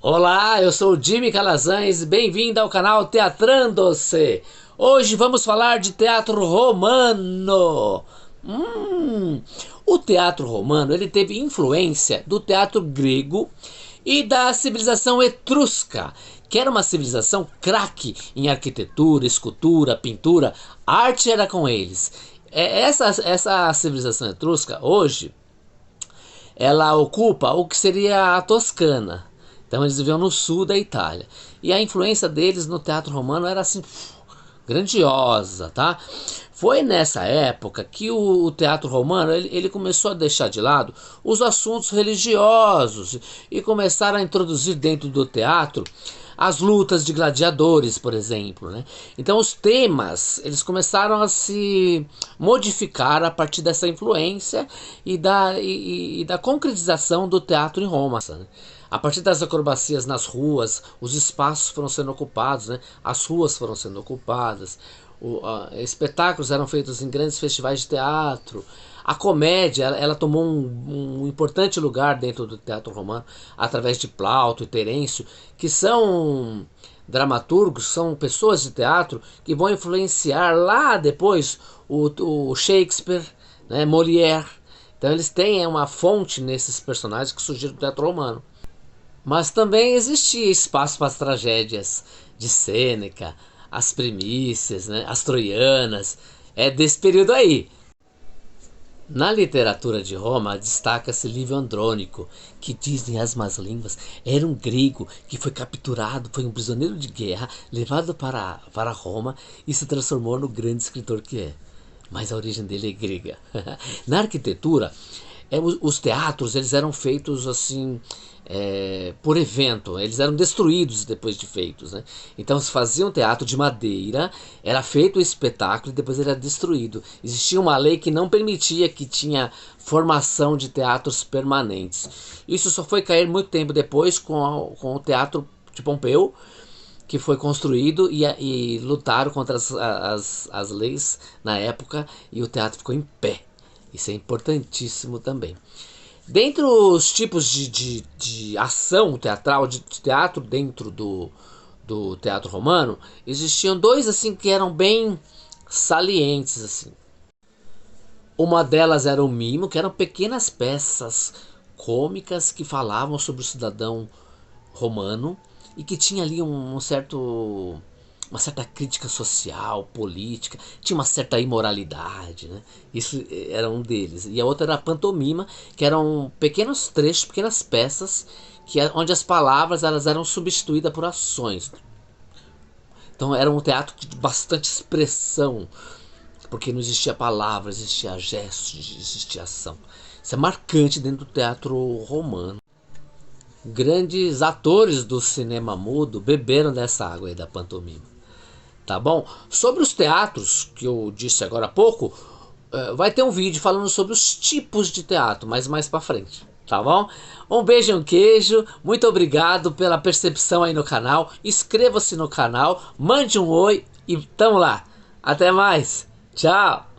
Olá, eu sou o Jimmy Calazans, bem-vindo ao canal Teatrando-se. Hoje vamos falar de teatro romano. O teatro romano ele teve influência do teatro grego e da civilização etrusca, que era uma civilização craque em arquitetura, escultura, pintura, arte era com eles. Essa civilização etrusca hoje ela ocupa o que seria a Toscana. Então eles viviam no sul da Itália. E a influência deles no teatro romano era assim, grandiosa, tá? Foi nessa época que o teatro romano ele começou a deixar de lado os assuntos religiosos e começaram a introduzir dentro do teatro as lutas de gladiadores, por exemplo, né? Então os temas eles começaram a se modificar a partir dessa influência e da concretização do teatro em Roma, né? A partir das acrobacias nas ruas, os espaços foram sendo ocupados, né? As ruas foram sendo ocupadas, espetáculos eram feitos em grandes festivais de teatro. A comédia ela tomou um importante lugar dentro do teatro romano através de Plauto e Terêncio, que são dramaturgos, são pessoas de teatro que vão influenciar lá depois o Shakespeare, né, Molière. Então eles têm uma fonte nesses personagens que surgiram do teatro romano. Mas também existia espaço para as tragédias de Sêneca, as primícias, né, as troianas, é desse período aí. Na literatura de Roma destaca-se Livio Andrônico, que dizem as más línguas era um grego que foi capturado, foi um prisioneiro de guerra, levado para Roma e se transformou no grande escritor que é. Mas a origem dele é grega. Na arquitetura, os teatros eles eram feitos assim por evento, eles eram destruídos depois de feitos, né? Então se fazia um teatro de madeira, era feito o espetáculo e depois era destruído. Existia uma lei que não permitia que tinha formação de teatros permanentes. Isso só foi cair muito tempo depois com o teatro de Pompeu, que foi construído e lutaram contra as leis na época e o teatro ficou em pé. Isso é importantíssimo também. Dentre os tipos de ação teatral, de teatro dentro do teatro romano, existiam dois assim que eram bem salientes. Assim. Uma delas era o mimo, que eram pequenas peças cômicas que falavam sobre o cidadão romano e que tinha ali uma certa crítica social, política, tinha uma certa imoralidade, né? Isso era um deles. E a outra era a pantomima, que eram pequenos trechos, pequenas peças, onde as palavras elas eram substituídas por ações. Então era um teatro de bastante expressão, porque não existia palavra, existia gestos, existia ação. Isso é marcante dentro do teatro romano. Grandes atores do cinema mudo beberam dessa água aí da pantomima. Tá bom? Sobre os teatros, que eu disse agora há pouco, vai ter um vídeo falando sobre os tipos de teatro, mas mais pra frente. Tá bom? Um beijo e um queijo. Muito obrigado pela percepção aí no canal. Inscreva-se no canal, mande um oi e tamo lá. Até mais. Tchau.